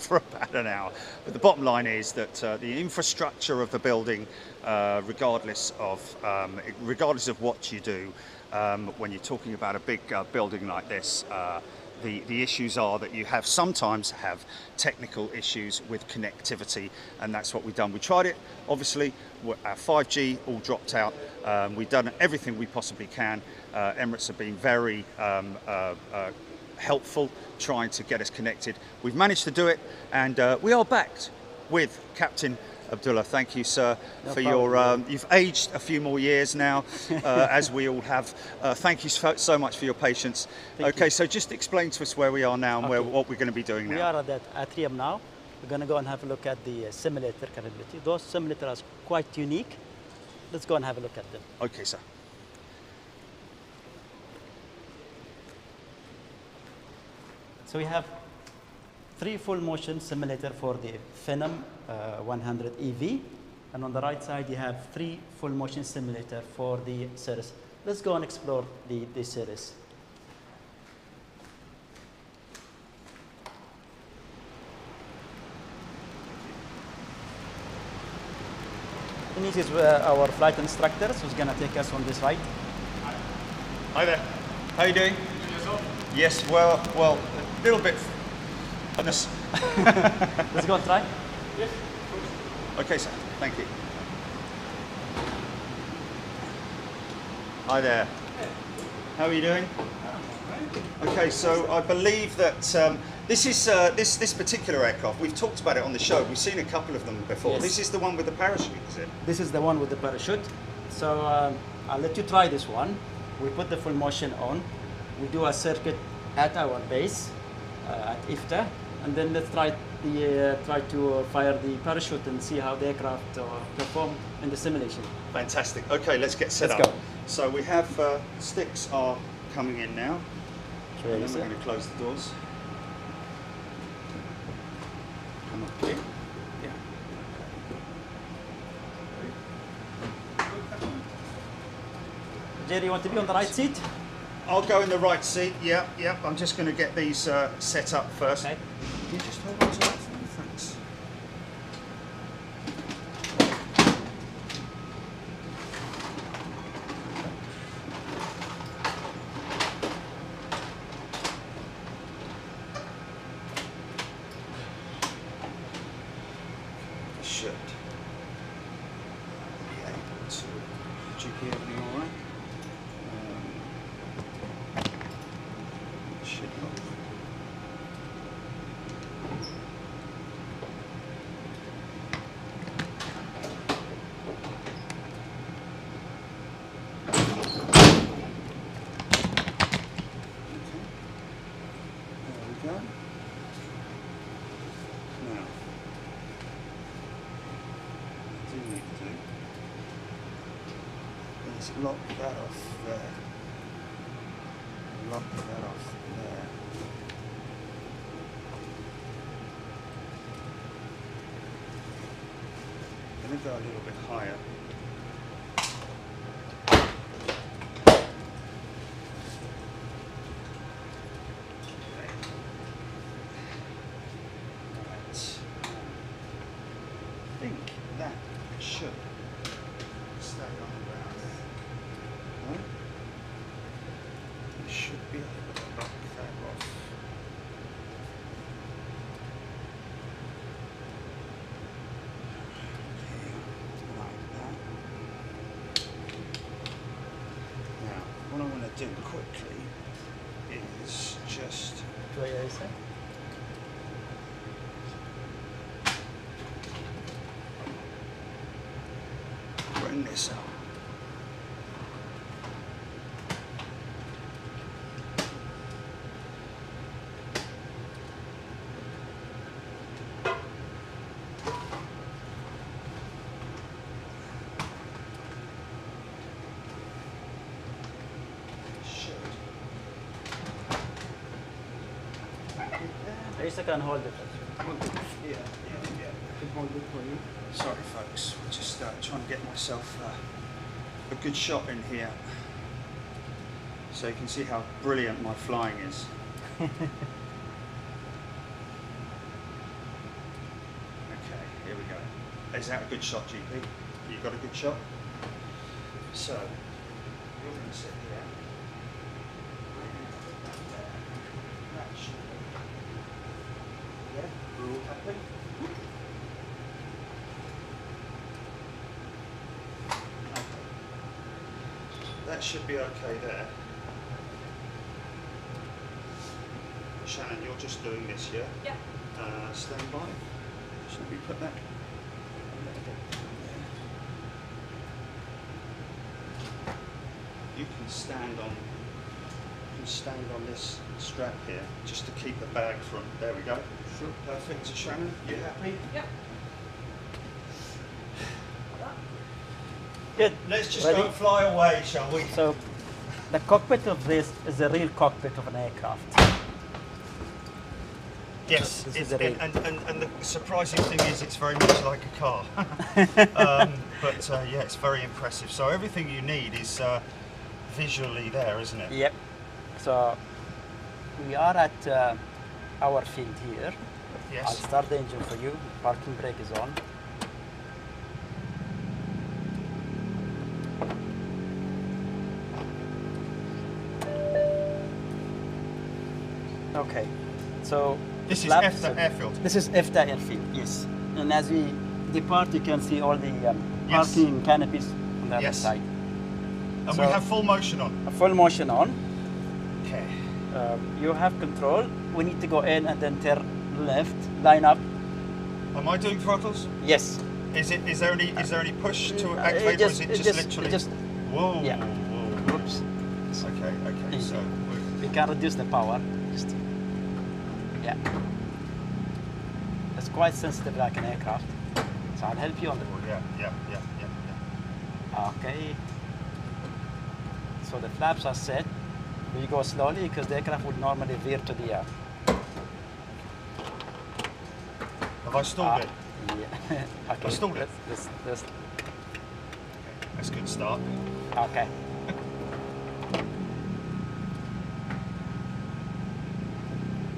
for about an hour. But the bottom line is that the infrastructure of the building, regardless of what you do, when you're talking about a big building like this, the issues are that you sometimes have technical issues with connectivity, and that's what we've done. We tried it, obviously, our 5G all dropped out. We've done everything we possibly can. Emirates have been very helpful trying to get us connected. We've managed to do it, and we are backed with Captain Abdullah. Thank you, sir, for your. You've aged a few more years now, as we all have. Thank you so much for your patience. Okay, so just explain to us where we are now and what we're going to be doing now. We are at that atrium now. We're going to go and have a look at the simulator capability. Those simulators are quite unique. Let's go and have a look at them. Okay, sir. So we have 3 full motion simulator for the Phenom 100 EV, and on the right side you have 3 full motion simulator for the Cirrus. Let's go and explore the Cirrus. And this is our flight instructor who's going to take us on this ride. Hi there. How are you doing? Yes, well, a little bit. Let's go and try. Yes. Okay, sir. Thank you. Hi there. How are you doing? Okay, so I believe that this is this particular aircraft. We've talked about it on the show. We've seen a couple of them before. Yes. This is the one with the parachute, is it? This is the one with the parachute. So I'll let you try this one. We put the full motion on. We do a circuit at our base at FTA, and then let's try to fire the parachute and see how the aircraft perform in the simulation. Fantastic. Okay, let's get set up. Let's go. So we have sticks are coming in now. Sure, And then we're going to close the doors. Come up here. Yeah. Jerry, you want to be on the right seat? I'll go in the right seat. Yeah. I'm just going to get these set up first. Okay. Can you just hold on to that for me? Thanks. Should be able to. GP everything all right? Should not. There we go. Now, what I do need to do is lock that off there. Lock that off there. I'm going to go a little bit higher. I think that should stay on the ground. No? You should be able to knock that off. Here, like that. Now, what I want to do quickly is just Try Airside. bring this up. Airside can hold it. Yeah. I can hold it for you. Sorry, folks. We're just trying to get myself a good shot in here, so you can see how brilliant my flying is. go. Is that a good shot, GP? You got a good shot? So, you're going to sit here. That should be. Yeah, we're all happy. Okay. That should be okay there. Shannon, you're just doing this, yeah? Yeah. Stand by. Should we put that? You can stand on this strap here just to keep the bag from. There we go. Sure. Perfect. So Shannon, you happy? Yep. Good. Let's just Ready? go and fly away, shall we? So the cockpit of this is the real cockpit of an aircraft. Yes, This it's, is a real- and the surprising thing is it's very much like a car. But yeah, it's very impressive. So everything you need is visually there, isn't it? Yep. So we are at our field here. I'll Yes. start the engine for you. Parking brake is on. Okay. So This is flaps- FTA airfield. This is FTA airfield, yes. And as we depart, you can see all the Yes. parking canopies on the other Yes. side. And So- we have full motion on. A full motion on. Okay. You have control. We need to go in and then turn left, line up. Am I doing throttles? Yes. Is there any push to activate, or is it just literally? Whoa. Yeah. Whoa. Oops. Okay. Okay. So. We can reduce the power. Just, yeah. It's quite sensitive like an aircraft. So I'll help you on the board. Yeah. Okay. So the flaps are set. We go slowly because the aircraft would normally veer to the Have I stalled it? Yeah. Okay. I stalled it. Let's, That's a good start. okay.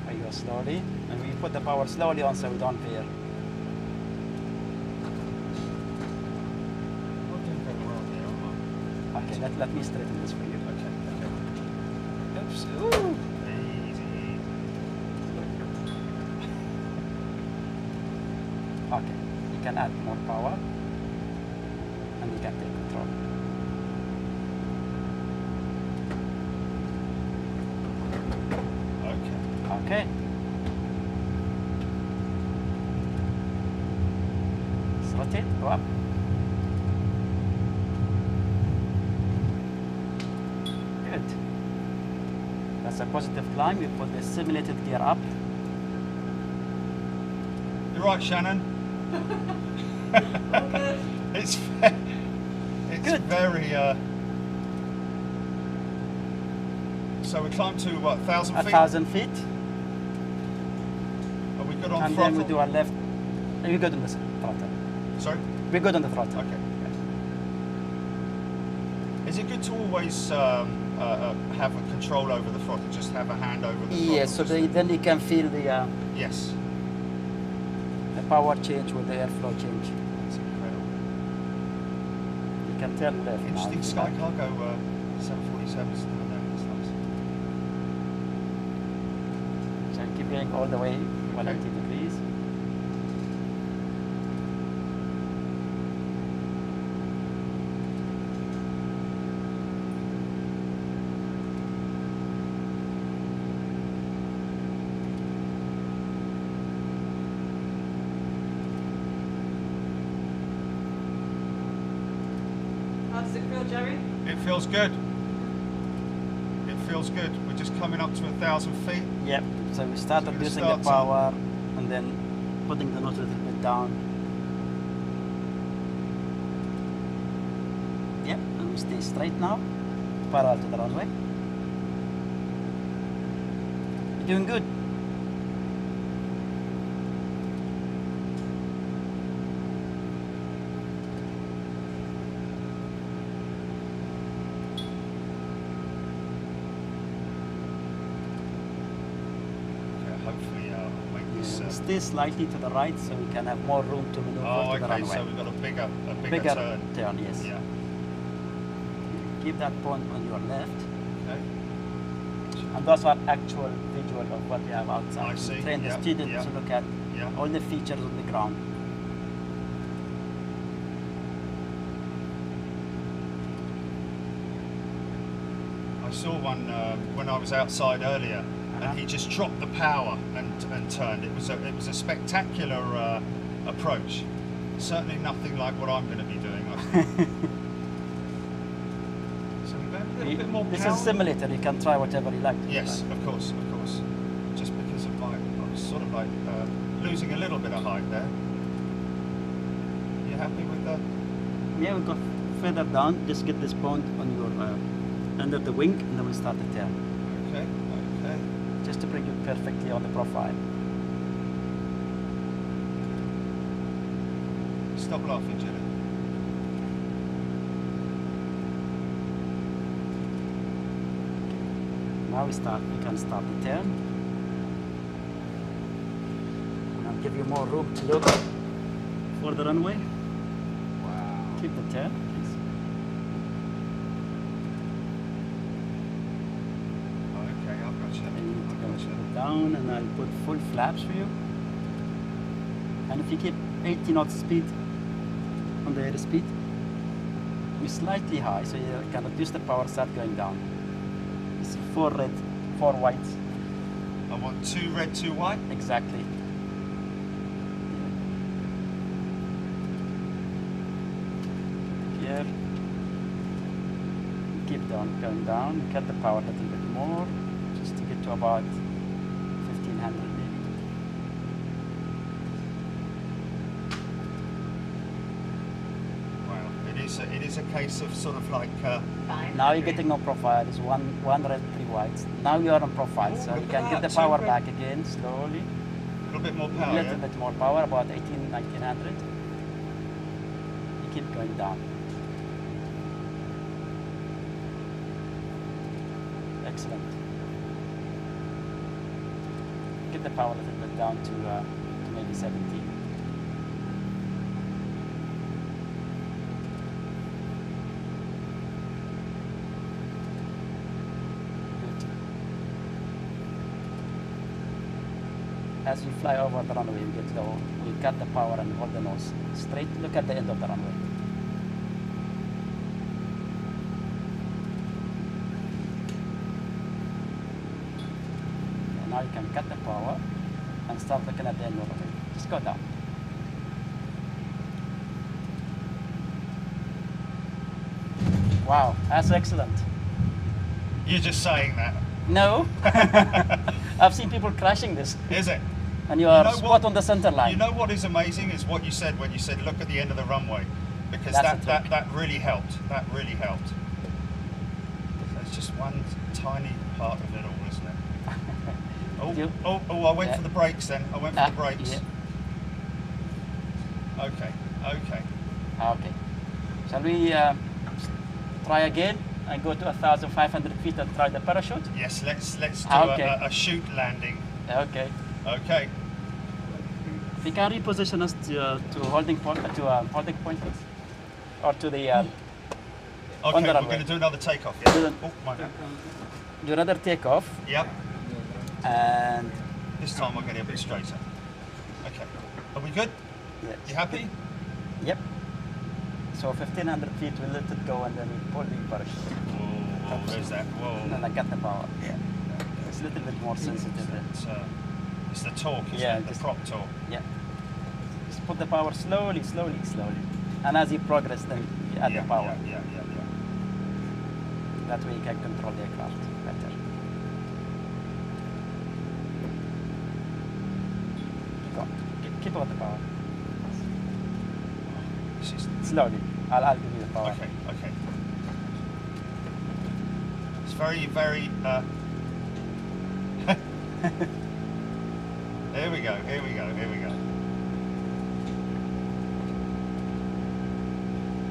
We go slowly, and we put the power slowly on so we don't veer. I'm doing very well here, aren't Okay, let me straighten this for you. I? Okay. Oops. Ooh. Easy. Okay, you can add more power, and you can take control. Okay. Okay. Rotate, go up. Good. That's a positive climb. You put the simulated gear up. You're right, Shannon. It's Good. very. So we climbed to what, 1,000 feet? 1,000 feet. Are we good on And throttle? then we do a left. We're good on the throttle. Sorry. We're good on the throttle. Okay. Is it good to always have a control over the throttle? Just have a hand over the throttle? Yes, so then you can feel the Yes. power change with the airflow change. That's incredible. You can turn left. now Interesting if you Sky like. Cargo 747s down there. That's nice. So keep going all the way 180 degrees. How does it feel, Jerry? It feels good. It feels good. We're just coming up to 1,000 feet. Yep. So we start So we reducing start the to- power and then putting the nose a little bit down. Yep. And we stay straight now, parallel to the runway. You're doing good. Okay, hopefully I'll make this stay slightly to the right so we can have more room to maneuver Oh, to the okay. runway. So we've got a bigger turn. Yes. Yeah. Keep that point on your left. Okay. And those are actual visual of what we have outside. I see. Train the Yeah, students yeah. to look at Yeah. all the features on the ground. I saw one when I was outside earlier, and he just dropped the power and turned. It was a spectacular approach. Certainly nothing like what I'm going to be doing. I think. So we've got a little bit more This power. is a simulator, you can try whatever you like. Yes, of course. Just because of I was sort of like losing a little bit of height there. You happy with that? Yeah, we go further down, just get this point on your under the wing, and then we start the turn. Okay. Just to bring you perfectly on the profile. Stop laughing, Julie. Now we can start the turn. And I'll give you more room to look for the runway. Wow. Keep the turn, please. Okay, I've got you. And you need to go down, and I'll put full flaps for you. And if you keep 80 knots speed on the airspeed, you're slightly high, so you can reduce the power, start going down. You see 4 red, 4 whites. I want 2 red, 2 white. Exactly. Here. Keep going down. Cut the power a little bit more, just to get to about 1500 maybe. Wow, it is a case of sort of like. Now you're getting no profile. It's one red, 3 whites. Now you are on profile, so you look can at get the that, power 2 red. back again slowly. A little bit more A power. little Yeah? bit more power, about 1900. You keep going down. Excellent. Get the power a little bit down to maybe 17. Good. As you fly over the runway, you get low. We cut the power and hold the nose straight. Look at the end of the runway. Now you can cut the power and start looking at the end of it. Just go down. Wow, that's excellent. You're just saying that. No, I've seen people crashing this, Is it? and you are know spot what? on the center line. You know what is amazing is what you said when you said look at the end of the runway, because That's the trick. that really helped. That really helped. That's just one tiny part of it all, isn't it? Oh, I went Yeah. for the brakes then. I went for the brakes. Yeah. Okay. Okay. Shall we try again and go to 1,500 feet and try the parachute? Yes, let's do Okay. a shoot landing. Okay. Okay. We can reposition us to holding point, holding point, please, or to the. On Okay, the we're runway. going to do another takeoff. Yeah. Do the- Oh, my bad. Do another takeoff, Yep. and This time we're getting a bit straighter. Okay. Are we good? yes. You happy? Yep. So 1,500 feet, we let it go, and then we pull the parachute. Whoa, there's that. And then Whoa. I got the power. Yeah. It's a little bit more sensitive. It's the torque, isn't Yeah, it? The just- prop torque. Yeah. Just put the power slowly. And as you progress, then you add Yeah, the power. yeah. That way you can control the aircraft better. Go. Keep on the power. This is- Slowly. I'll give you the power. Okay. It's very, very. Here we go.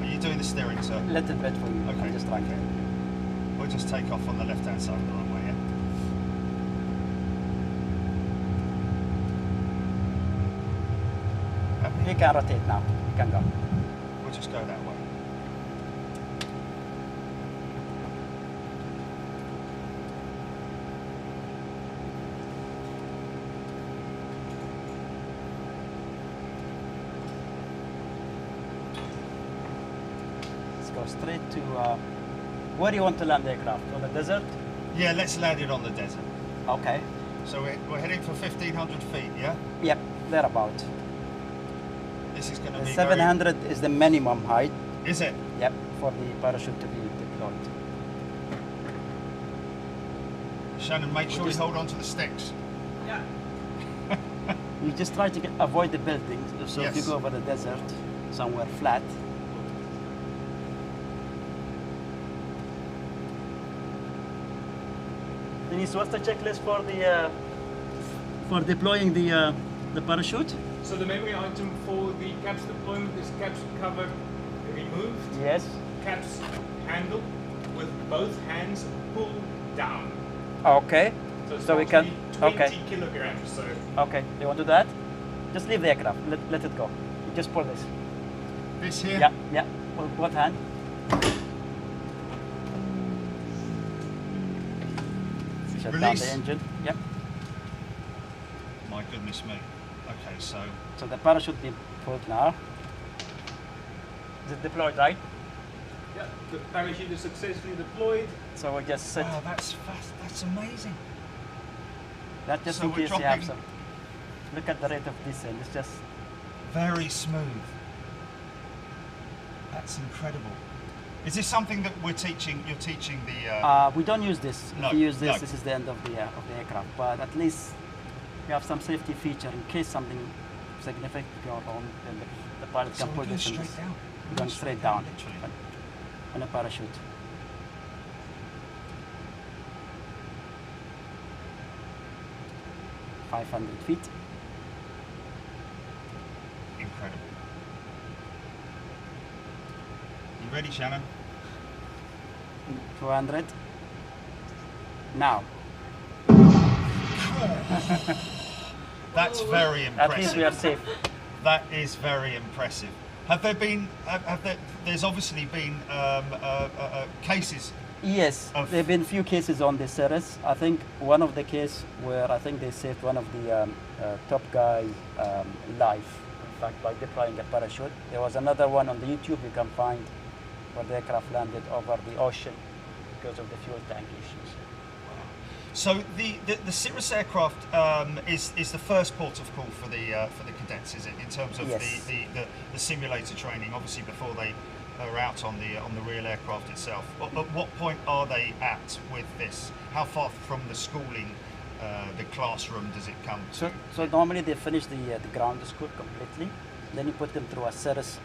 Are you doing the steering, sir? Little bit for you. Okay. I'm just trying. We'll just take off on the left-hand side of the runway, yeah? You can rotate now. You can go. We'll just go that way. Let's go straight to where do you want to land the aircraft? On the desert? Yeah, let's land it on the desert. Okay. So we're heading for 1,500 feet, yeah? Yep, thereabout. This is going to The be 700 is the minimum height. Is it? Yep, for the parachute to be deployed. Shannon, make sure you hold on to the sticks. Yeah. You just try to avoid the buildings. So if you Yes. go over the desert, somewhere flat. Denise, what's the checklist for deploying the parachute? So the memory item for the caps deployment is caps cover removed, Yes. caps handle with both hands pulled down. Okay. So, it's So we can. approximately 20 Okay. kilograms. So Okay. You want to do that? Just leave the aircraft. Let it go. You just pull this. This here? Yeah. Yeah. Pull both hand. Shut down Release. the engine. Yep. My goodness me. Okay, so So the parachute being pulled now. Is it deployed right? yeah, the parachute is successfully deployed. So we just sit. wow, that's amazing. That just so in we're case you have dropping- some. Look at the rate of descent. It's just. Very smooth. That's incredible. Is this something that we're teaching? You're teaching the. We don't use this. No, If you use this, no. this is the end of the aircraft. But at least you have some safety feature in case something significant goes wrong. Then the pilot so can we're pull going this and straight this. down. We're going straight down. literally. On a parachute. .500 feet. Incredible. You ready, Shannon? 200. Now. That's very At least we are impressive. safe. That is very impressive. Have there been? Have there? There's obviously been cases. Yes, Of- there have been few cases on this series. I think one of the case where I think they saved one of the top guy life. In fact, by deploying a parachute. There was another one on the YouTube you can find where the aircraft landed over the ocean because of the fuel tank issues. So the Cirrus aircraft is the first port of call for the cadets, is it? In terms of Yes. the simulator training, obviously before they are out on the real aircraft itself. At what point are they at with this? How far from the schooling, the classroom does it come to? So normally they finish the ground school completely. Then you put them through a Cirrus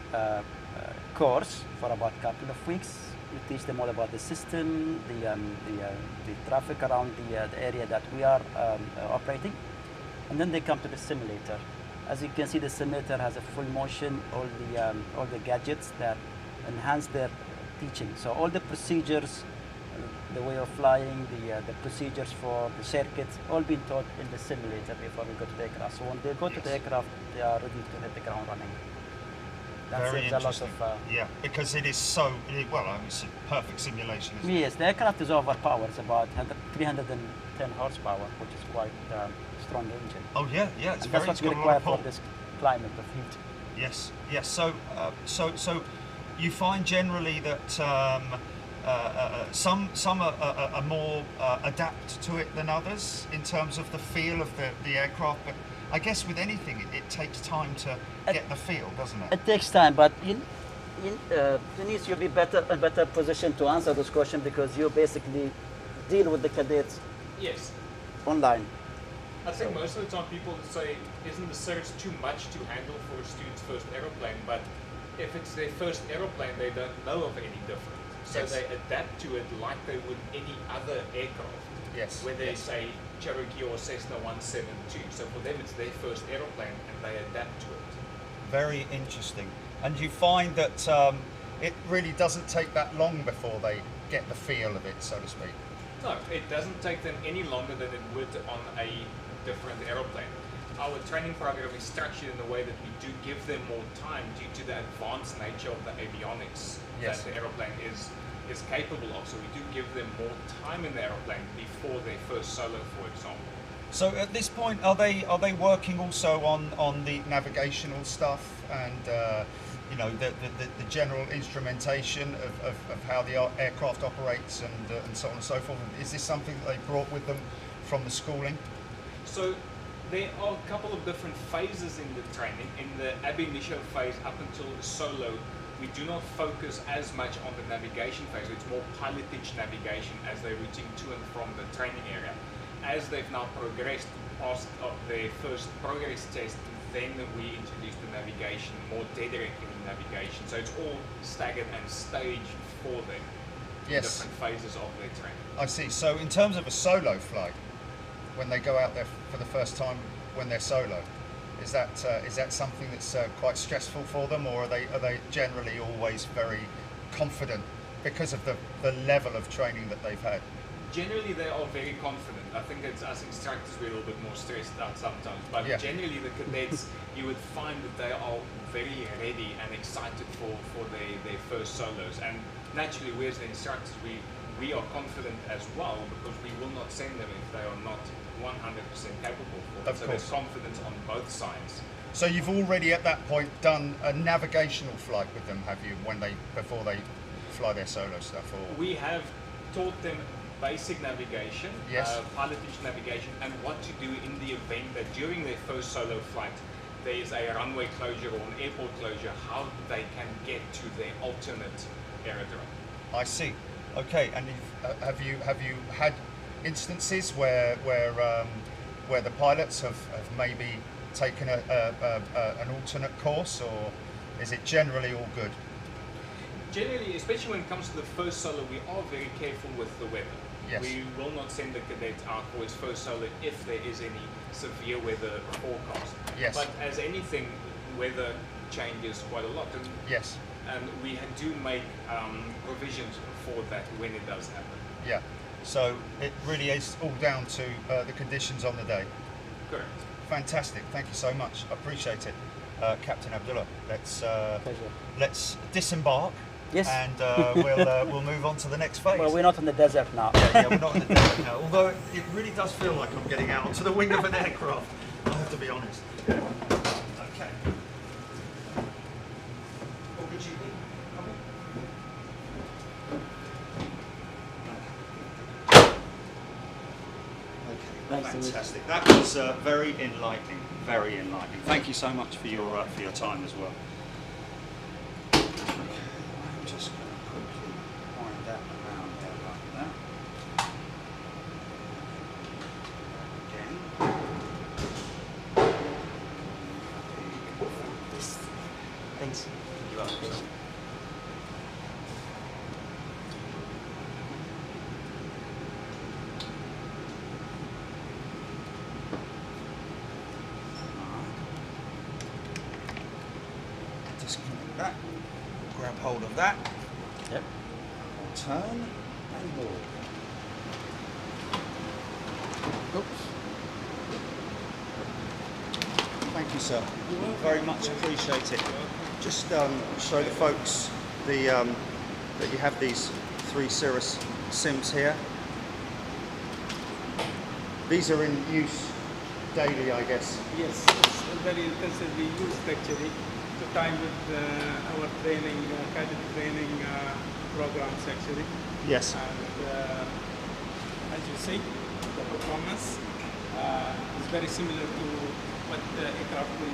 course for about a couple of weeks. You teach them all about the system, the traffic around the area that we are operating, and then they come to the simulator. As you can see, the simulator has a full motion, all the gadgets that enhance their teaching. So all the procedures, the way of flying, the procedures for the circuits, all being taught in the simulator before we go to the aircraft. So when they go to the aircraft, they are ready to hit the ground running. That Very saves a lot interesting. of. Yeah, because it is so well. I mean, it's a perfect simulation. Isn't it? Yes, the aircraft is overpowered. It's about 310 horsepower, which is quite strong engine. Oh yeah, yeah. It's And very. that's It's what we got a lot require of for pull. this climate of heat. Yes, yes. So you find generally that some are more adapt to it than others in terms of the feel of the aircraft. But I guess with anything, it takes time to get the feel, doesn't it? It takes time, but Denise, you'll be a better position to answer this question because you basically deal with the cadets Yes. online. I think most of the time people say, isn't the Cirrus too much to handle for a student's first aeroplane? But if it's their first aeroplane, they don't know of any different. So Yes. they adapt to it like they would any other aircraft. Yes. Whether it's a Cherokee or Cessna 172. So for them, it's their first aeroplane and they adapt to it. Very interesting. And you find that it really doesn't take that long before they get the feel of it, so to speak. No, it doesn't take them any longer than it would on a different aeroplane. our training program is structured in a way that we do give them more time due to the advanced nature of the avionics Yes. that the aeroplane is capable of. So we do give them more time in the aeroplane before their first solo, for example. So at this point, are they working also on the navigational stuff and you know the general instrumentation of how the aircraft operates and so on and so forth? Is this something that they brought with them from the schooling? So there are a couple of different phases in the training. In the ab initio phase up until the solo, we do not focus as much on the navigation phase. It's more pilotage navigation as they're routing to and from the training area. As they've now progressed past their first progress test, then we introduce the navigation, more dead reckoning navigation. So it's all staggered and staged for them. Yes. Different phases of their training. I see. So in terms of a solo flight, when they go out there for the first time, when they're solo, is that something that's quite stressful for them, or are they generally always very confident because of the level of training that they've had? Generally, they are very confident. I think it's us instructors we're a little bit more stressed out sometimes. But Yeah. generally, the cadets, you would find that they are very ready and excited for their first solos. And naturally, we as the instructors, we are confident as well, because we will not send them if they are not 100% capable for it. Of So course. there's confidence on both sides. So you've already at that point done a navigational flight with them, have you? Before they fly their solo stuff, or We have taught them basic navigation, Yes. pilotage navigation, and what to do in the event that during their first solo flight there is a runway closure or an airport closure, how they can get to their alternate aerodrome. I see. Okay, and have you had instances where the pilots have maybe taken an alternate course, or is it generally all good? Generally, especially when it comes to the first solo, we are very careful with the weather. Yes. We will not send the cadet out for his first solo if there is any severe weather forecast. Yes. But as anything, weather changes quite a lot. And Yes. and we do make provisions for that when it does happen. Yeah. So it really is all down to the conditions on the day. Correct. Fantastic. Thank you so much. I appreciate it, Captain Abdullah. Pleasure. Let's disembark. Yes. And we'll move on to the next phase. Well, we're not in the desert now. Yeah, we're not in the desert now. Although it really does feel like I'm getting out onto the wing of an aircraft. I have to be honest. Okay. Thanks, Louise. Fantastic. That was very enlightening. Very enlightening. Thank you so much for your time as well. Okay, I'm just going to quickly wind that around there like that. Again. Thanks. You're welcome. Disconnect that. Grab hold of that. Yep. Turn and board. Oops. Thank you, sir. Very much appreciate it. Just show the folks that you have these 3 Cirrus Sims here. These are in use daily, I guess. Yes, it's very intensively used actually to time with our training, cadet training programs actually. Yes. And as you see, the performance is very similar to what the aircraft will do,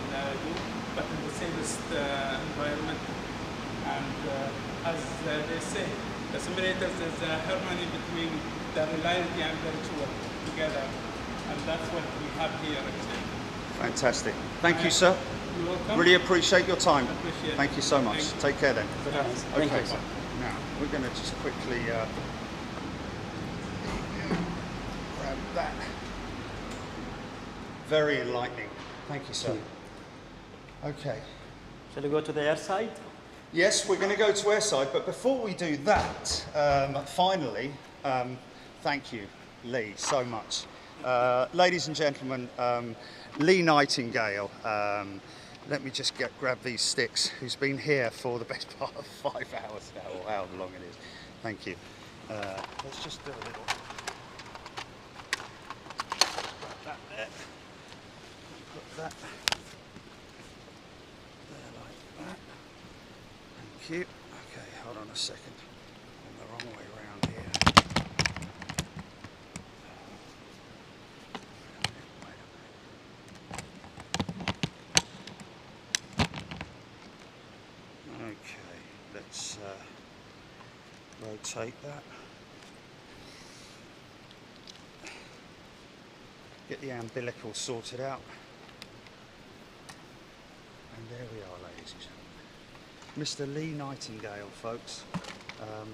but in the safest environment. And as they say, the simulators is a harmony between the reality and the virtual together. And that's what we have here actually. Fantastic. Thank you, sir. You're welcome. Really appreciate your time. Appreciate it. Thank you so much. Thank you. Take care then. Thank Okay, you. so now we're going to just quickly grab that. Very enlightening. Thank you, sir. Okay. Shall we go to the airside? Yes, we're going to go to Airside, but before we do that, finally, thank you, Lee, so much. Ladies and gentlemen, Lee Nightingale. Let me just grab these sticks, who's been here for the best part of 5 hours now, or however long it is. Thank you. Let's just do a little. Grab that there. Put that there like that. Thank you. Okay, hold on a second. I'm the wrong way around here. Okay, let's rotate that. Get the umbilical sorted out. And there we are, ladies and gentlemen. Mr. Lee Nightingale, folks. Let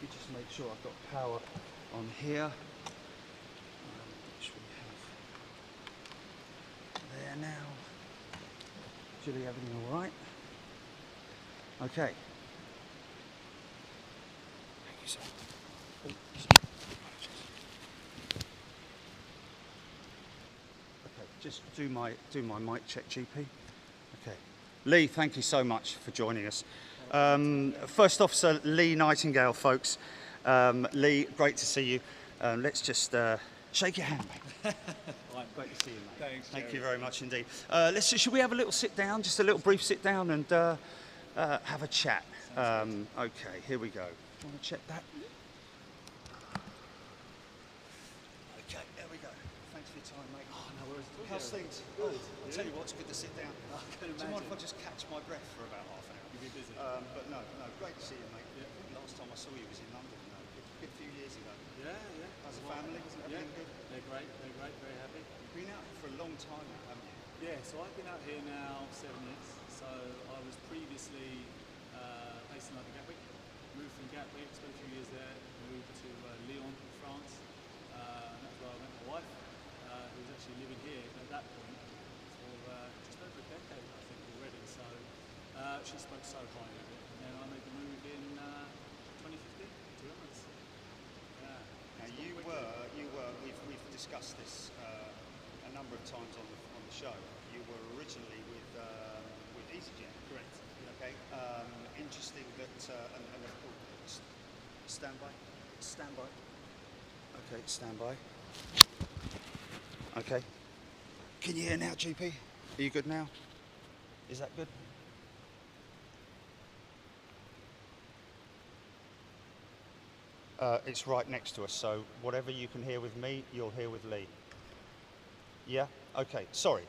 me just make sure I've got power on here. Which we have there now. Julie, everything all right? Okay. Thank you, sir. Okay, just do my mic check, GP. Okay. Lee, thank you so much for joining us. First Officer Lee Nightingale, folks. Lee, great to see you. Let's just shake your hand, mate. Right, great to see you, mate. Thanks, Thank Jerry. you very much indeed. Should we have a little sit down, just a little brief sit down, and have a chat? Okay, here we go. Do you want to check that? Okay, there we go. Thanks for your time, mate. Oh, no worries. How's things? Good. I'll tell you what, it's good to sit down. I can Do you mind if I imagine. just catch my breath for about half an hour? You'll be busy. But no, great to see you, mate. Yeah. I think last time I saw you was in London, good few years ago. Yeah. How's the family? Yeah, Everything good? they're great, very happy. You've been out for a long time now, haven't you? Yeah, so I've been out here now 7 years. So I was previously based in London Gatwick, moved from Gatwick, spent a few years there, moved to Lyon, France. And that's where I met my wife, who was actually living here at that point for just over a decade, I think, already. So she spoke so highly of it. And then I made the move in 2015 to Emirates. Yeah. Now we've discussed this a number of times on the show. You were originally with EasyJet. Correct. Okay. Interesting that and of course, stand by. Okay, stand by. Okay. Can you hear now, GP? Are you good now? Is that good? It's right next to us, so whatever you can hear with me, you'll hear with Lee. Yeah? Okay, sorry.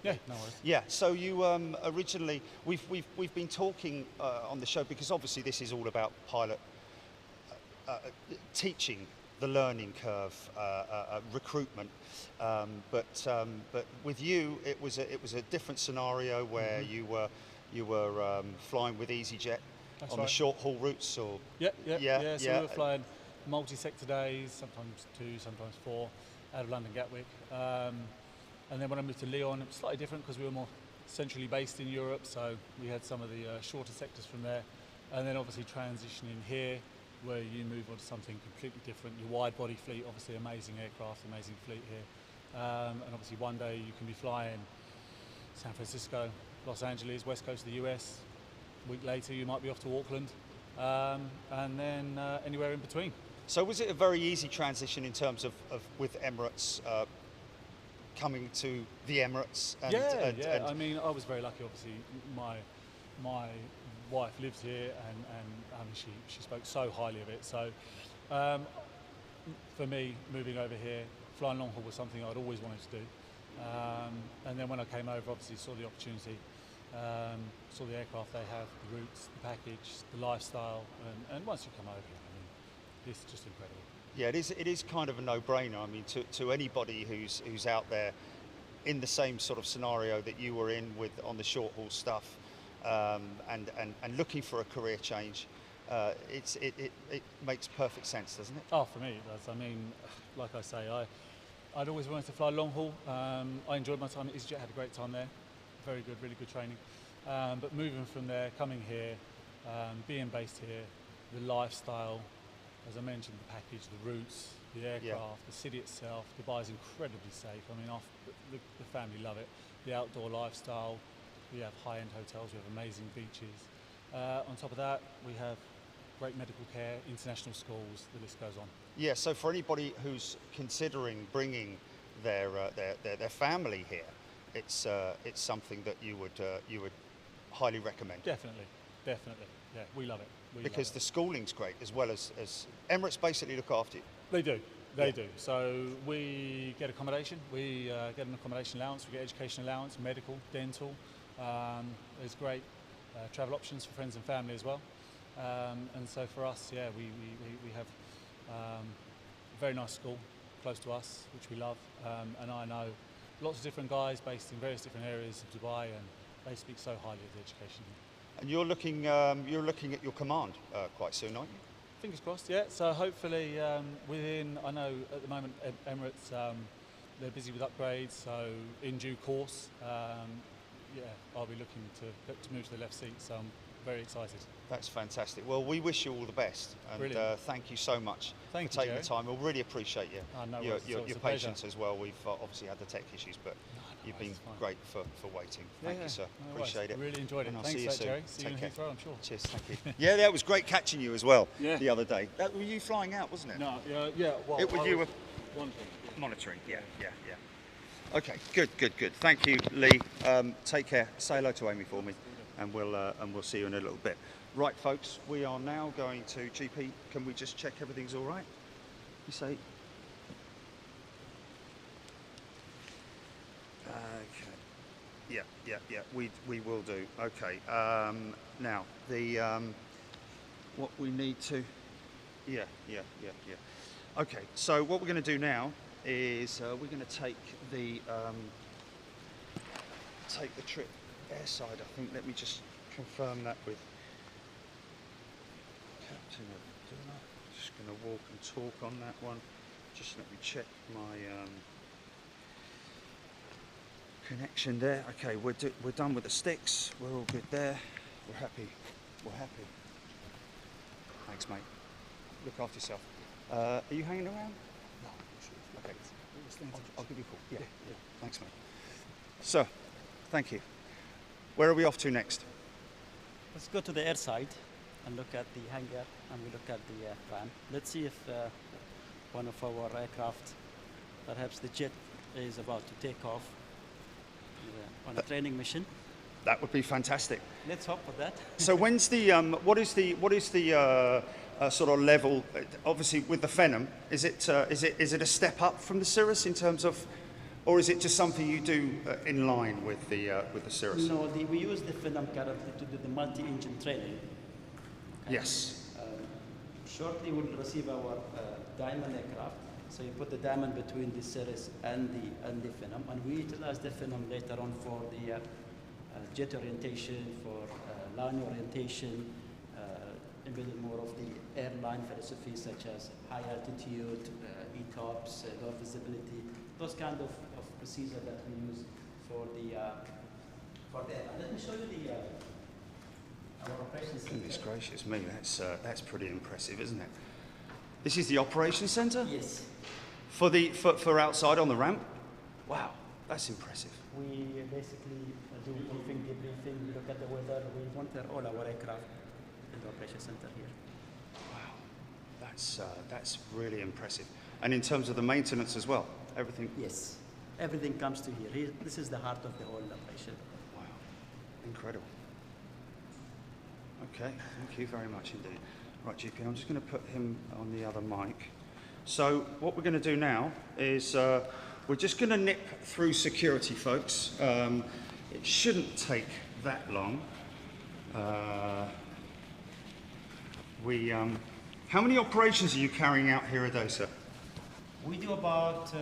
Yeah, no worries. Yeah, so you originally, we've been talking on the show because obviously this is all about pilot teaching, the learning curve, recruitment. But with you, it was a different scenario where you were flying with EasyJet. That's on right. the short haul routes, or Yeah. So yeah. we were flying multi-sector days, sometimes 2, sometimes 4, out of London Gatwick. And then when I moved to Lyon, it was slightly different because we were more centrally based in Europe, so we had some of the shorter sectors from there. And then obviously transitioning here, where you move on to something completely different. Your wide-body fleet, obviously amazing aircraft, amazing fleet here. And obviously one day you can be flying San Francisco, Los Angeles, west coast of the US. A week later you might be off to Auckland, and then anywhere in between. So was it a very easy transition in terms of with Emirates coming to the Emirates? And I mean, I was very lucky. Obviously, my wife lives here, and she spoke so highly of it. So for me, moving over here, flying long haul was something I'd always wanted to do. And then when I came over, obviously saw the opportunity, saw the aircraft they have, the routes, the package, the lifestyle, and once you come over, I mean, it's just incredible. Yeah, it is kind of a no-brainer. I mean, to anybody who's out there in the same sort of scenario that you were in with on the short haul stuff, and looking for a career change, it makes perfect sense, doesn't it? Oh, for me it does. I mean, like I say, I'd always wanted to fly long haul. I enjoyed my time at EasyJet, had a great time there. Very good, really good training. But moving from there, coming here, being based here, the lifestyle, as I mentioned, the package, the routes, the aircraft, the city itself. Dubai is incredibly safe. I mean, the family love it. The outdoor lifestyle. We have high-end hotels. We have amazing beaches. On top of that, we have great medical care, international schools. The list goes on. Yeah. So for anybody who's considering bringing their family here, it's something that you would highly recommend. Definitely. Yeah, we love it. Because the schooling's great, as well as Emirates basically look after you. They do. So we get accommodation. We get an accommodation allowance. We get education allowance, medical, dental. There's great travel options for friends and family as well. And so for us, yeah, we have a very nice school close to us, which we love. And I know lots of different guys based in various different areas of Dubai, and they speak so highly of the education. And you're looking at your command quite soon, aren't you? Fingers crossed, yeah. So hopefully within, I know at the moment Emirates, they're busy with upgrades, so in due course, yeah, I'll be looking to move to the left seat, so I'm very excited. That's fantastic. Well, we wish you all the best, and thank you so much for taking the time. We'll really appreciate your patience as well. We've obviously had the tech issues, but you've been great for waiting. Thank you, sir. Appreciate it. Really enjoyed it. And I'll Thanks see you soon. Jerry. See you in Take Heathrow, I'm sure. Cheers, thank you. Yeah, that was great catching you as well the other day. Were you flying out, wasn't it? No, yeah. Well, it was you were monitoring. monitoring. Yeah. Okay, good. Thank you, Lee. Take care. Say hello to Amy for me, and we'll see you in a little bit. Right, folks, we are now going to GP. Can we just check everything's all right? You say. Okay. Yeah. We will do. Okay. Now what we need to. Yeah. Okay. So what we're going to do now is we're going to take the trip airside. I think. Let me just confirm that with Captain Abdullah. Just going to walk and talk on that one. Just let me check my connection there. Okay, we're done with the sticks. We're all good there. We're happy. Thanks, mate. Look after yourself. Are you hanging around? No. Okay. I'll give you a call. Yeah. Thanks, mate. So, thank you. Where are we off to next? Let's go to the airside and look at the hangar, and we look at the plan. Let's see if one of our aircraft, perhaps the jet, is about to take off on a training mission. That would be fantastic. Let's hope for that. So when's the what is the sort of level? Obviously, with the Phenom, is it a step up from the Cirrus in terms of, or is it just something you do in line with the Cirrus? No, we use the Phenom currently to do the multi-engine training. Okay. Yes. Shortly, we'll receive our Diamond aircraft. So you put the Diamond between the Cirrus and the Phenom, and we utilize the Phenom later on for the jet orientation, for line orientation, a bit more of the airline philosophy, such as high altitude, ETOPS, low visibility, those kind of procedure that we use for the airline. Let me show you our operations center. Goodness gracious me, that's pretty impressive, isn't it? This is the operations center? Yes. For outside on the ramp? Wow, that's impressive. We basically do briefing, debriefing, we look at the weather, we monitor all our aircraft in the operations center here. Wow, that's really impressive. And in terms of the maintenance as well, everything? Yes, everything comes to here. This is the heart of the whole operation. Wow, incredible. Okay, thank you very much indeed. Right, GP, I'm just going to put him on the other mic. So what we're going to do now is we're just going to nip through security, folks. It shouldn't take that long. How many operations are you carrying out here a day, sir? We do about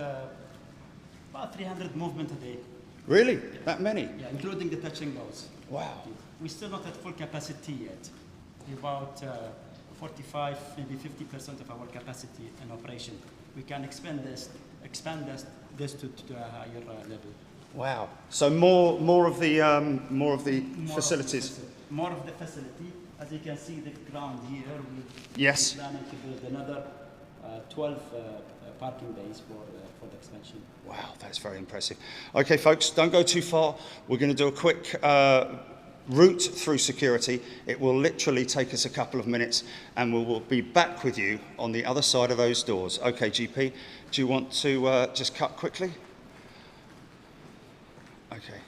300 movements a day. Really? That many? Yeah, including the touch and goes. Wow. We're still not at full capacity yet. About 45, maybe 50% of our capacity in operation. We can expand this to a higher level. Wow. So more of the facilities. More of the facility. As you can see, the ground here. Yes. We're planning to build another 12 parking bays for the expansion. Wow, that's very impressive. Okay, folks, don't go too far. We're going to do a quick route through security. It will literally take us a couple of minutes, and we will be back with you on the other side of those doors. Okay, GP, do you want to just cut quickly? Okay.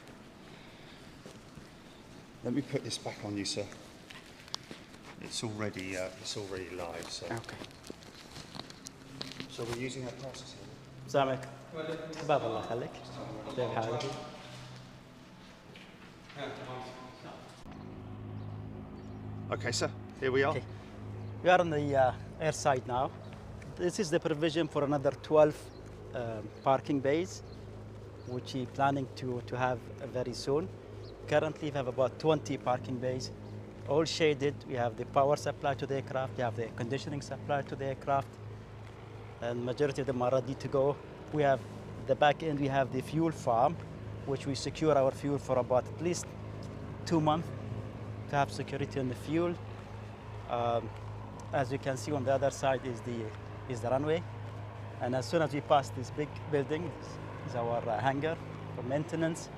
Let me put this back on you, sir. It's already live. So. Okay. So we're using our passes here. سامعك باب الله يخليك كيف حالك؟ Okay, sir. Here we are. Okay. We are on the airside now. This is the provision for another 12 parking bays, which we're planning to have very soon. Currently, we have about 20 parking bays, all shaded. We have the power supply to the aircraft. We have the conditioning supply to the aircraft, and majority of them are ready to go. We have the back end. We have the fuel farm, which we secure our fuel for about at least 2 months to have security on the fuel. As you can see on the other side is the runway, and as soon as we pass this big building, is our hangar for maintenance.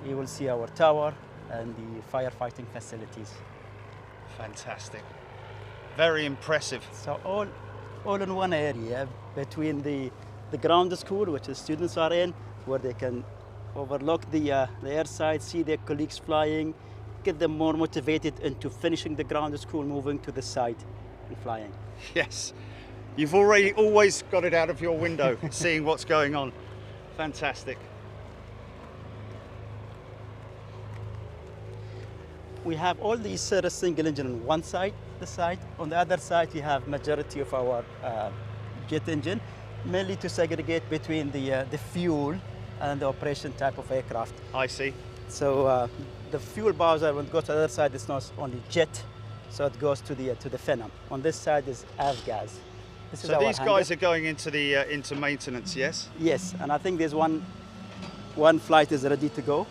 You will see our tower and the firefighting facilities. Fantastic. Very impressive. So all in one area between the ground school, which the students are in, where they can overlook the airside, see their colleagues flying, get them more motivated into finishing the ground school, moving to the side and flying. Yes. You've always got it out of your window, seeing what's going on. Fantastic. We have all these single engine on one side, the side. On the other side, we have majority of our jet engine, mainly to segregate between the fuel and the operation type of aircraft. I see. So the fuel bowser, when it goes to the other side, it's not only jet, so it goes to the phenom. On this side is avgas. This is So our these hangar. guys are going into maintenance, yes? Yes, and I think there's one flight is ready to go.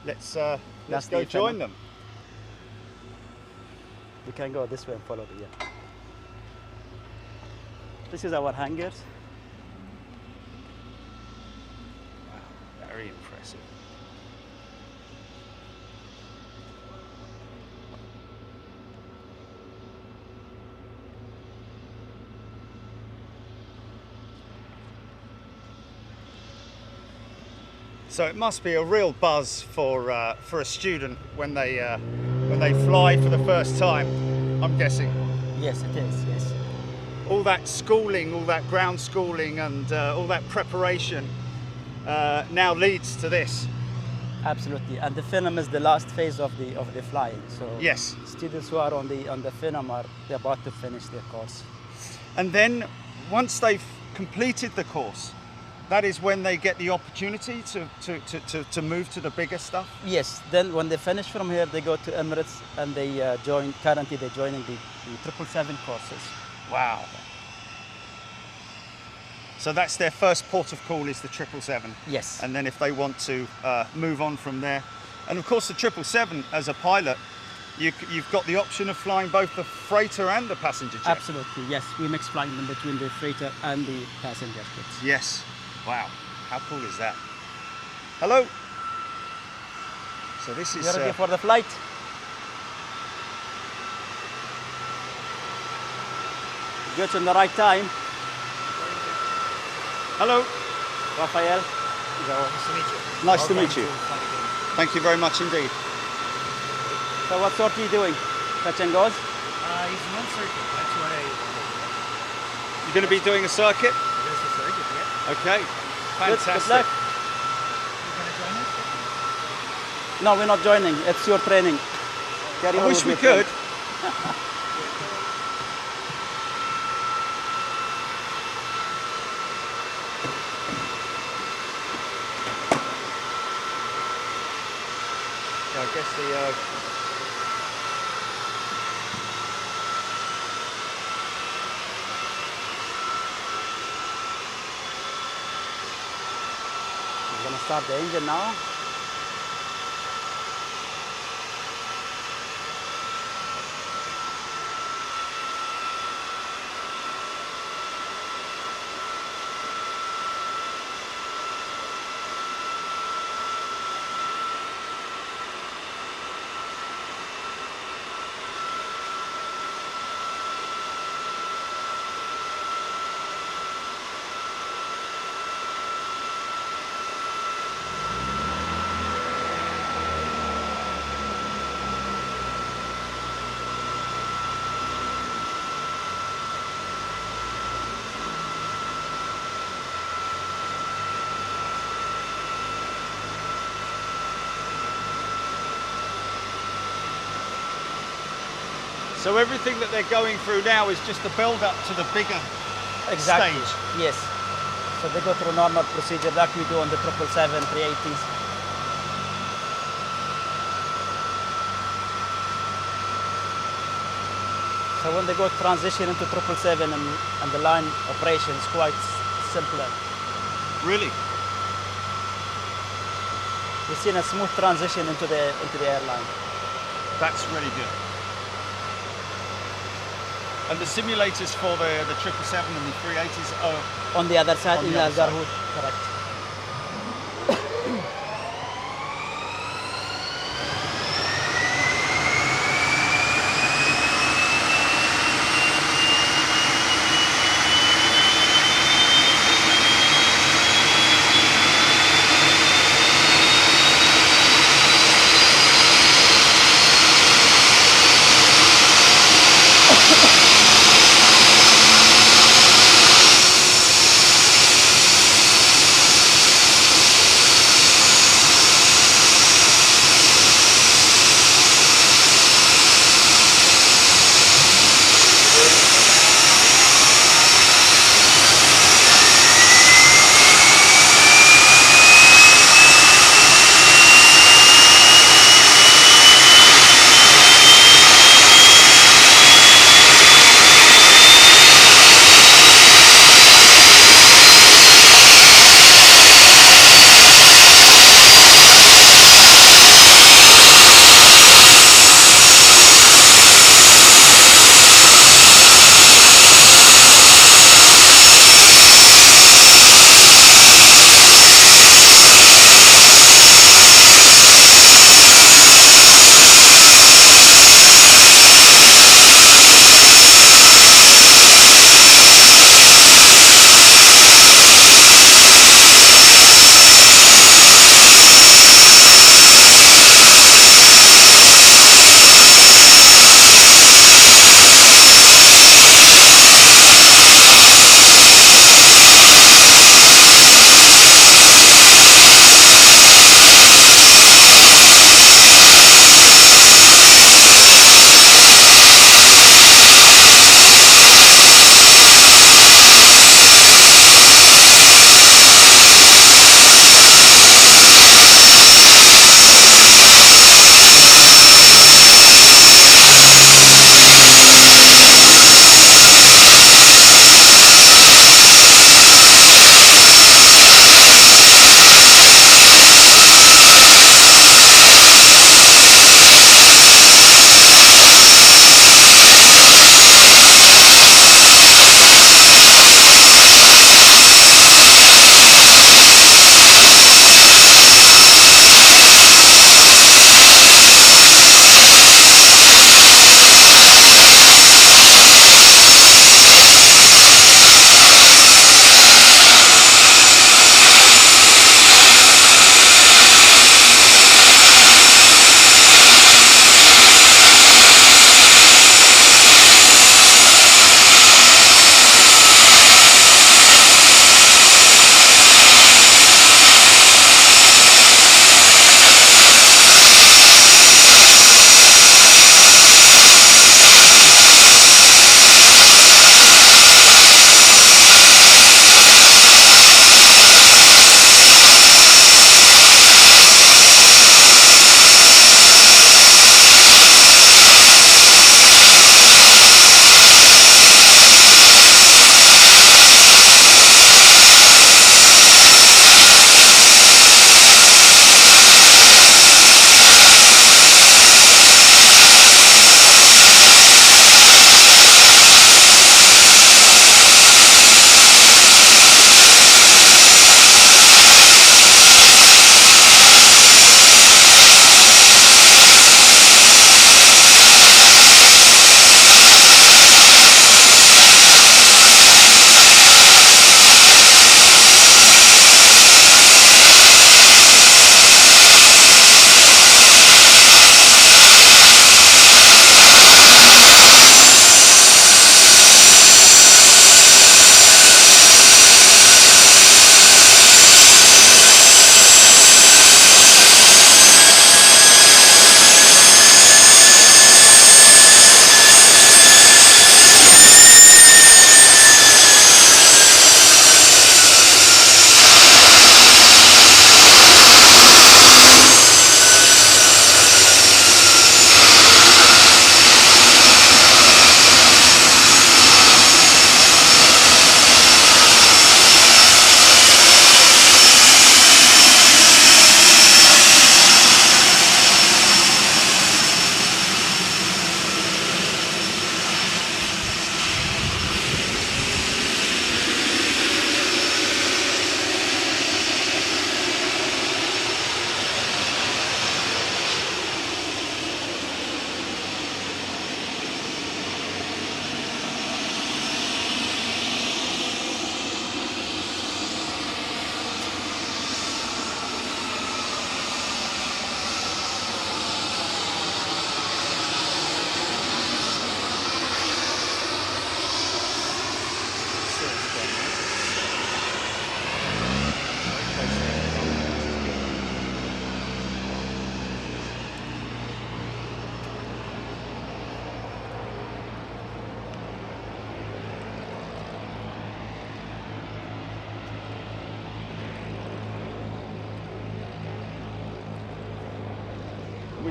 Let's That's go the join phenom. them. We can go this way and follow the This is our hangars. Wow, very impressive. So it must be a real buzz for a student when they fly for the first time, I'm guessing. Yes, it is, yes. All that schooling, all that ground schooling and all that preparation now leads to this. Absolutely, and the phenom is the last phase of the flying. So Yes. students who are on the phenom they're about to finish their course. And then once they've completed the course, that is when they get the opportunity to move to the bigger stuff? Yes, then when they finish from here, they go to Emirates and they currently they're joining the 777 courses. Wow. So that's their first port of call is the 777. Yes. And then if they want to move on from there. And of course the 777 as a pilot, you've got the option of flying both the freighter and the passenger jet. Absolutely, yes. We mix flying them between the freighter and the passenger jets. Yes. Wow. How cool is that? Hello. So this is... You're ready for the flight? Get in the right time. Hello. Rafael. Nice to meet you. Thank you very much indeed. So what sort are you doing? Touch and goes? He's one circuit. That's what You're going to be doing a circuit? there's a circuit, yeah. Okay. Good Fantastic. luck. You gonna join us? No, we're not joining. It's your training. Carry I on wish with we your could. training. Yeah, I guess the We're gonna start the engine now. So everything that they're going through now is just the build up to the bigger Exactly. stage. Yes. So they go through normal procedure like we do on the 777, 380s. So when they go transition into 777 and the line operation is quite simpler. Really? We've seen a smooth transition into the airline. That's really good. And the simulators for the 777 and the 380s are On the other side, On in the Al other side. Garhoud, correct.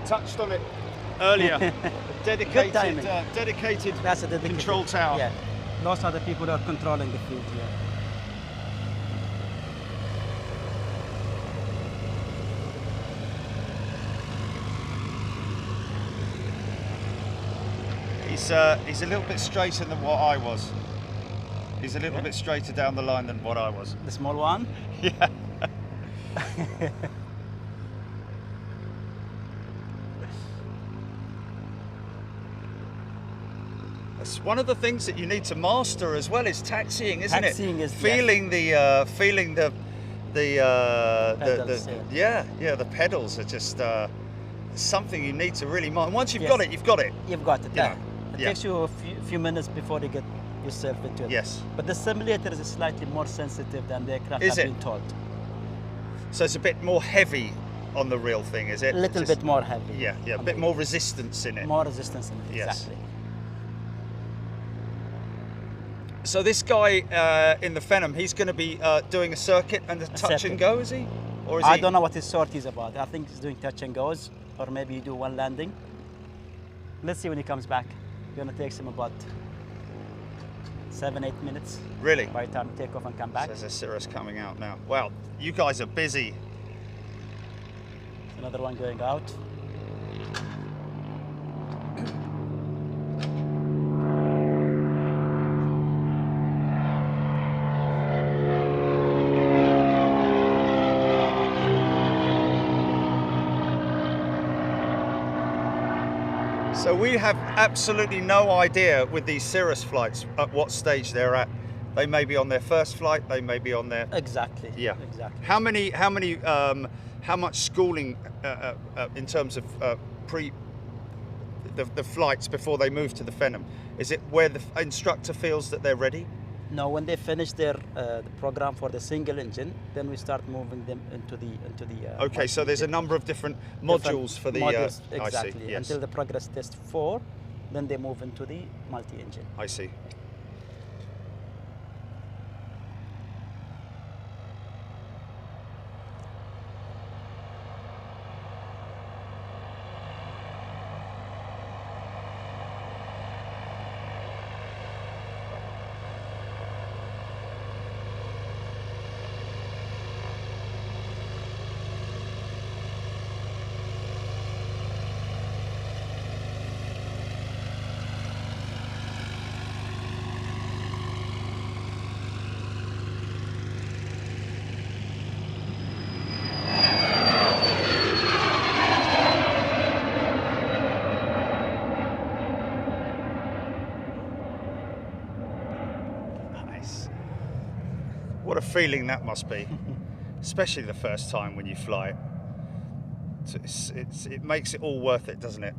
touched on it earlier. Dedicated, timing. Dedicated That's a dedicated control tower. Yeah, those are the people who are controlling the field here. He's a little bit straighter than what I was. He's a little bit straighter down the line than what I was. The small one? Yeah. That's one of the things that you need to master as well is taxiing, isn't Taxiing it? is, feeling the Pedals, the pedals are just something you need to really mind. Once you've Yes. got it, you've got it. You've got it. Yeah. It Yeah. takes you a few minutes before you get yourself into it. Yes. But the simulator is slightly more sensitive than the aircraft Is have it? been told. So it's a bit more heavy on the real thing, is it? A little Just- bit more heavy. Yeah, yeah, a on bit the- more resistance in it. More resistance in it, Yes. exactly. So this guy in the Phenom, he's going to be doing a circuit and a touch circuit. and go, is he? Or is I he? don't know what his sort is about. I think he's doing touch and goes, or maybe you do one landing. Let's see when he comes back. It's gonna take him about 7-8 minutes Really? by the time you take off and come back. There's a Cirrus coming out now. Wow, you guys are busy. Another one going out. So we have absolutely no idea with these Cirrus flights at what stage they're at. They may be on their first flight, they may be on their... Exactly. Yeah. Exactly. How much schooling in terms of the flights before they move to the Phenom? Is it where the instructor feels that they're ready? No, when they finish their the program for the single engine, then we start moving them into the Okay, so there's a number of different modules for the... modules, I see, exactly. yes. Until the progress test 4, then they move into the multi-engine. I see. Nice. What a feeling that must be, especially the first time when you fly it. It makes it all worth it, doesn't it?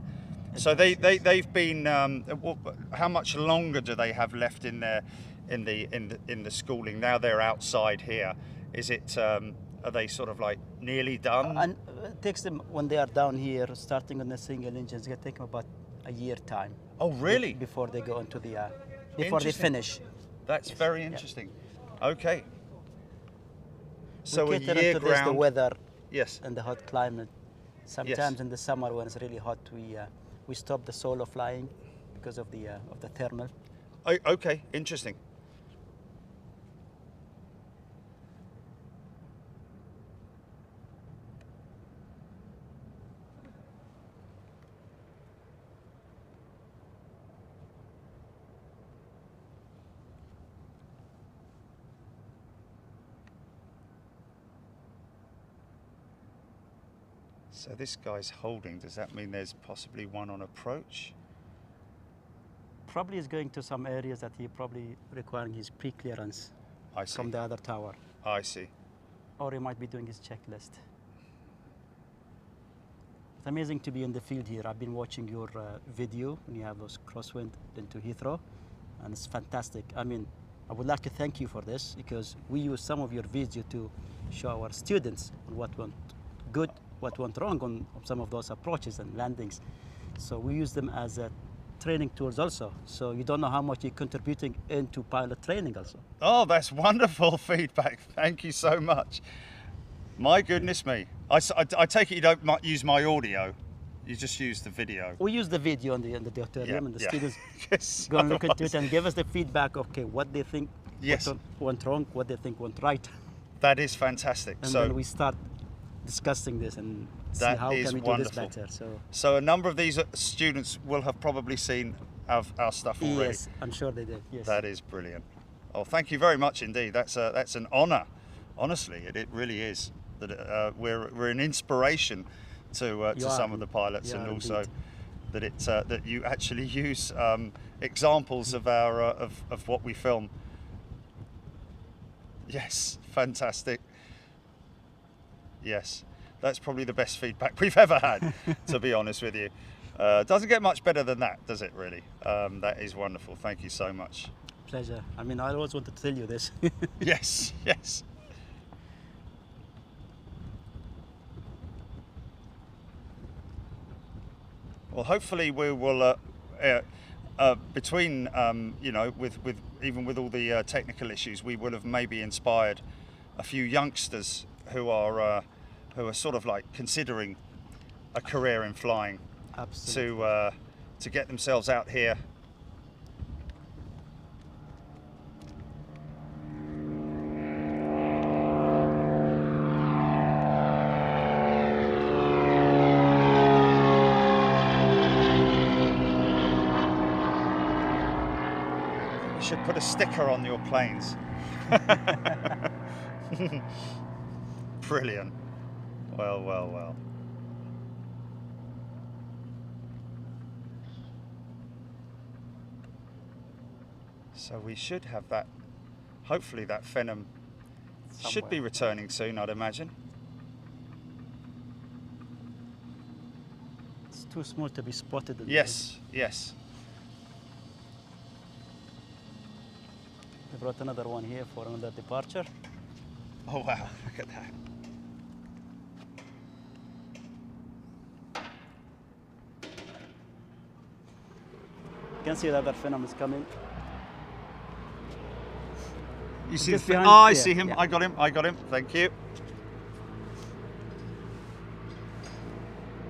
So they've been. How much longer do they have left in their in the schooling? Now they're outside here. Is it? Are they sort of like nearly done? And it takes them, when they are down here, starting on the single engines, it's going to take them about a year time. Oh, really? Before they go into the, before they Interesting. finish. That's very interesting. Okay. So we a cater year into this, the ground. weather Yes. and the hot climate. Sometimes in the summer when it's really hot, we stop the solo flying because of the thermal. Oh, okay. Interesting. So this guy's holding. Does that mean there's possibly one on approach? Probably is going to some areas that he probably requiring his pre-clearance I see. from the other tower. I see. Or he might be doing his checklist. It's amazing to be in the field here. I've been watching your video when you have those crosswind into Heathrow, and it's fantastic. I mean, I would like to thank you for this because we use some of your video to show our students what went good, what went wrong on some of those approaches and landings. So we use them as training tools also. So you don't know how much you're contributing into pilot training also. Oh, that's wonderful feedback. Thank you so much. My goodness me. I take it you don't use my audio. You just use the video. We use the video in the auditorium, and the students Yes, go and look into it otherwise- and give us the feedback. Okay, what they think Yes. went wrong, what they think went right, That is fantastic. and So then we start discussing this and see That how is can we wonderful. do this better. So a number of these students will have probably seen our stuff already. Yes, I'm sure they did. Yes. That is brilliant. Oh, thank you very much indeed. That's an honour. Honestly, it really is. That we're an inspiration to You are. some of the pilots, You and are also indeed. that you actually use examples of our of what we film. Yes, fantastic. Yes, that's probably the best feedback we've ever had, to be honest with you. Doesn't get much better than that, does it really? That is wonderful. Thank you so much. Pleasure. I mean, I always wanted to tell you this. Yes, yes. Well, hopefully we will, between, you know, with even with all the technical issues, we will have maybe inspired a few youngsters who are sort of like considering a career in flying Absolutely. to get themselves out here. You should put a sticker on your planes. Brilliant. Well, well, well. So we should have that, hopefully that Phenom should be Somewhere. returning soon, I'd imagine. It's too small to be spotted. In Yes, yes. They brought another one here for another departure. Oh wow, look at that. You can see the other Phenom is coming. You see Just the behind- Oh, I yeah, see him. yeah. I got him. I got him. Thank you.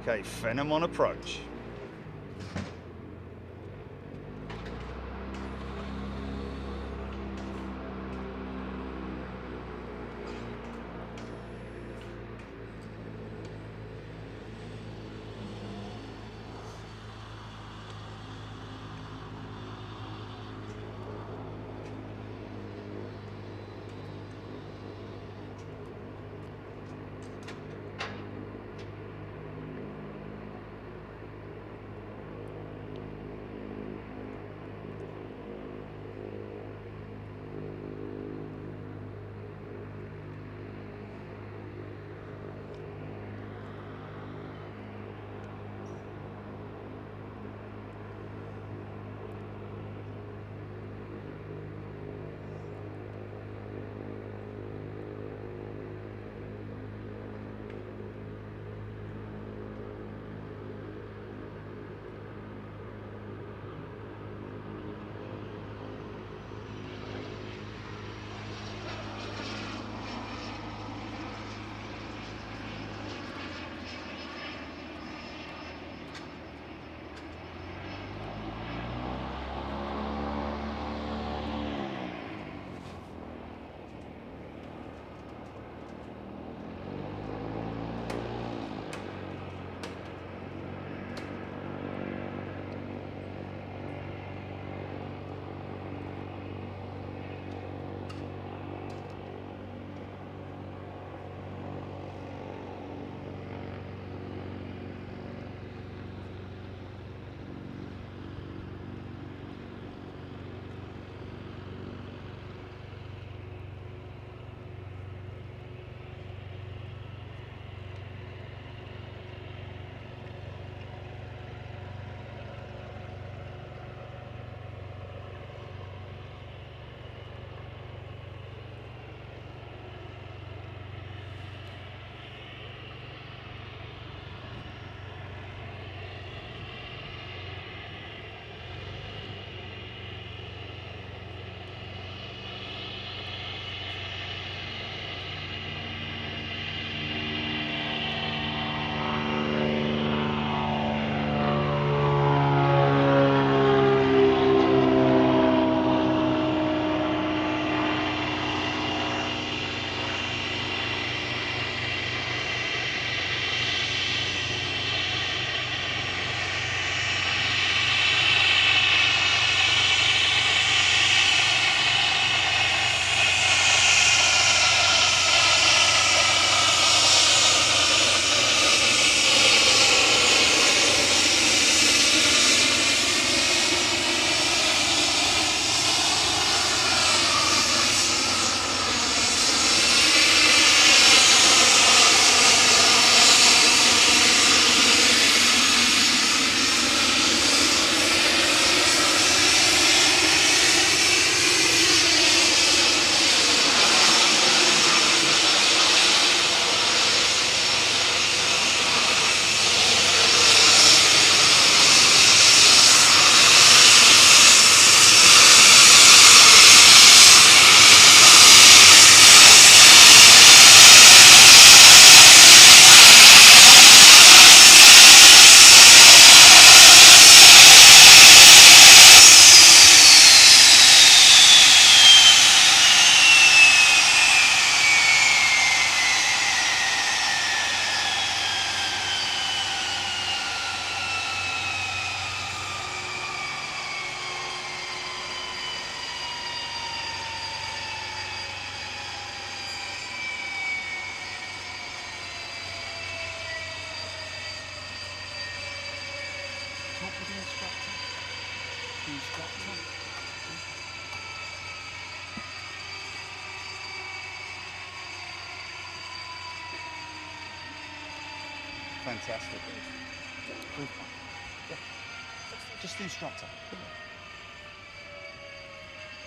Okay, Phenom on approach. talk with the instructor? The instructor? Fantastic. Yeah. Just the instructor.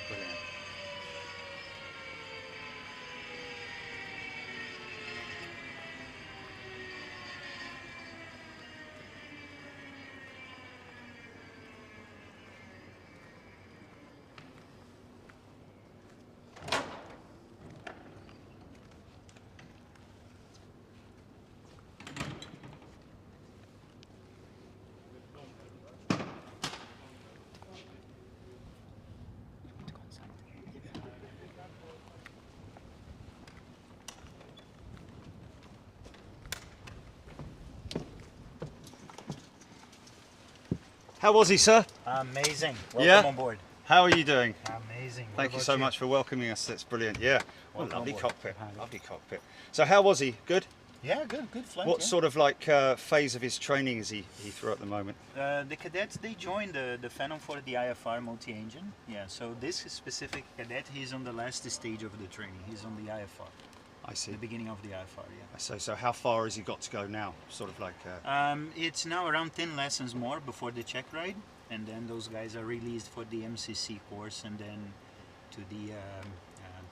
Brilliant. How was he, sir? Amazing. Welcome Yeah? on board. How are you doing? Amazing. What Thank you about so much for welcoming us. That's brilliant. Yeah. What a Welcome lovely aboard. cockpit. Lovely cockpit. So how was he? Good? Yeah, good flight. What yeah. sort of like phase of his training is he through at the moment? The cadets, they joined the Phantom for the IFR multi-engine. Yeah, so this specific cadet, he's on the last stage of the training. He's on the IFR, I see. the beginning of the IFR, yeah. So how far has he got to go now? Sort of like. It's now around 10 lessons more before the check ride, and then those guys are released for the MCC course and then to the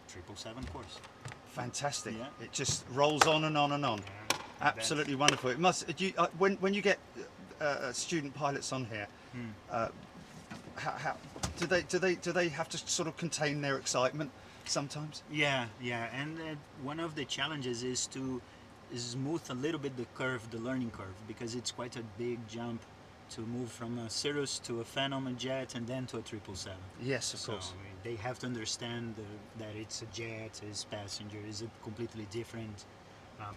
777 course. Fantastic. Yeah. It just rolls on and on and on. Absolutely wonderful. It must. When you get student pilots on here, how do they have to sort of contain their excitement sometimes? Yeah, and one of the challenges is to smooth a little bit the learning curve, because it's quite a big jump to move from a Cirrus to a Phantom, a jet, and then to a 777. Yes, of So course. they have to understand that it's a jet, it's passenger, is a completely different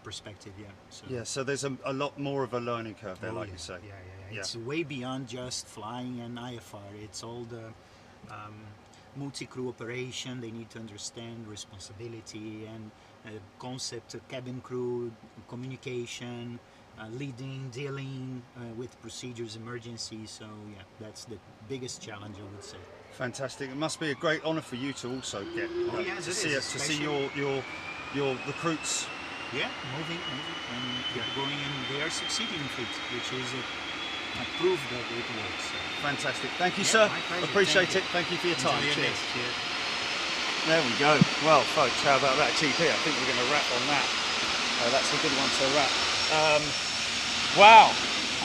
perspective. Yeah. So Yeah. So there's a lot more of a learning curve there, like you say. Yeah. It's way beyond just flying and IFR. It's all the multi-crew operation. They need to understand responsibility and concept of cabin crew, communication, leading, dealing with procedures, emergencies. So yeah, that's the biggest challenge, I would say. Fantastic. It must be a great honour for you to also get yes, to it see is, to see your recruits. Yeah, moving and keep going, and they are succeeding with it, which is a proof that it works. So. Fantastic. Thank you, Yeah, sir. my pleasure. Appreciate Thank it. Thank you for your time. Enjoy your Cheers. day. Cheers. There we go. Well, folks, how about that GP? I think we're going to wrap on that. That's a good one to wrap. Wow,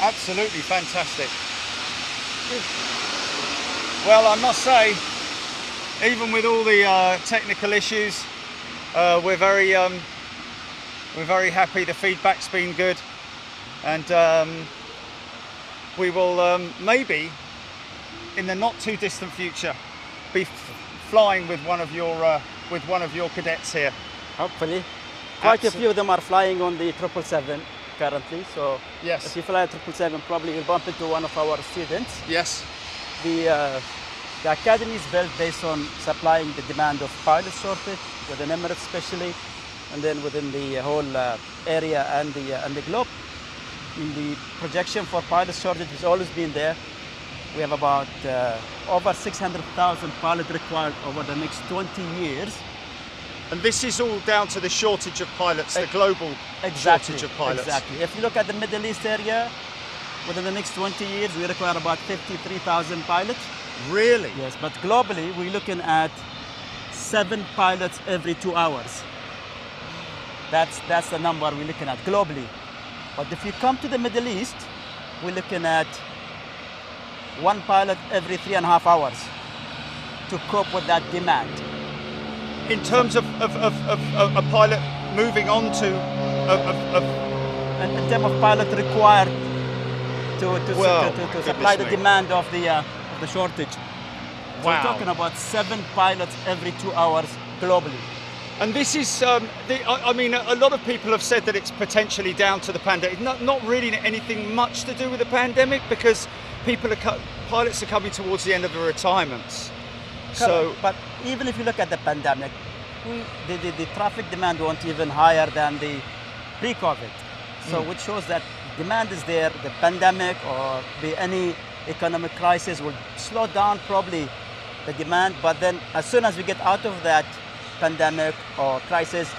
absolutely fantastic. Well, I must say, even with all the technical issues, we're very happy. The feedback's been good, and we will maybe in the not too distant future be flying with one of your cadets here. Hopefully. Quite a few of them are flying on the 777 currently, so Yes. if you fly a 777, probably you'll bump into one of our students. Yes. The academy is built based on supplying the demand of pilot shortage, within Emirates especially, and then within the whole area and the globe. In the projection for pilot shortage has always been there. We have about over 600,000 pilots required over the next 20 years. And this is all down to the shortage of pilots, the global shortage of pilots. Exactly. If you look at the Middle East area, within the next 20 years, we require about 53,000 pilots. Really? Yes, but globally, we're looking at 7 pilots every 2 hours. That's the number we're looking at globally. But if you come to the Middle East, we're looking at 1 pilot every 3.5 hours to cope with that demand. In terms of a pilot moving on to And in terms of pilot required to supply the goodness me. demand of the shortage. So Wow. we're talking about 7 pilots every 2 hours globally. And this is, I mean, a lot of people have said that it's potentially down to the pandemic. Not really anything much to do with the pandemic, because pilots are coming towards the end of their retirements. So, but even if you look at the pandemic, the traffic demand went even higher than the pre-COVID. So which shows that demand is there. The pandemic or be any economic crisis will slow down probably the demand, but then as soon as we get out of that pandemic or crisis,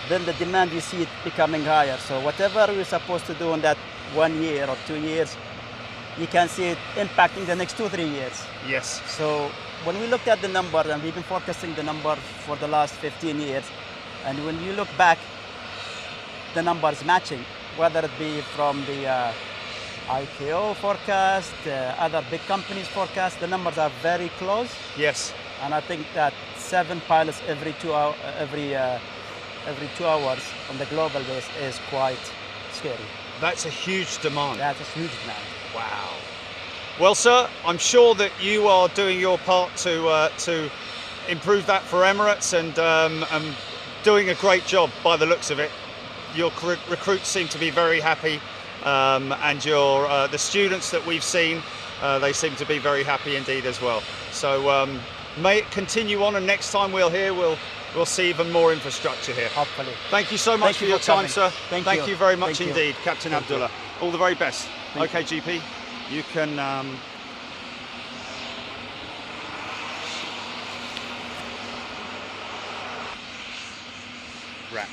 then the demand, you see it becoming higher. So whatever we're supposed to do in that 1 year or 2 years, you can see it impacting the next 2-3 years. Yes. So when we looked at the number, and we've been forecasting the number for the last 15 years, and when you look back, the number is matching, whether it be from the ICAO forecast, other big companies forecast, the numbers are very close. Yes. And I think that 7 pilots every 2 hours on the global base is quite scary. That's a huge demand. That's a huge demand. Wow. Well, sir, I'm sure that you are doing your part to improve that for Emirates, and doing a great job by the looks of it. Your recruits seem to be very happy, and the students that we've seen, they seem to be very happy indeed as well. So may it continue on, and next time we'll see even more infrastructure here. Hopefully. Thank you so much for your time, sir. Thank you very much Thank you. indeed, Captain Abdullah. All the very best. Okay, GP, you can. Wrap.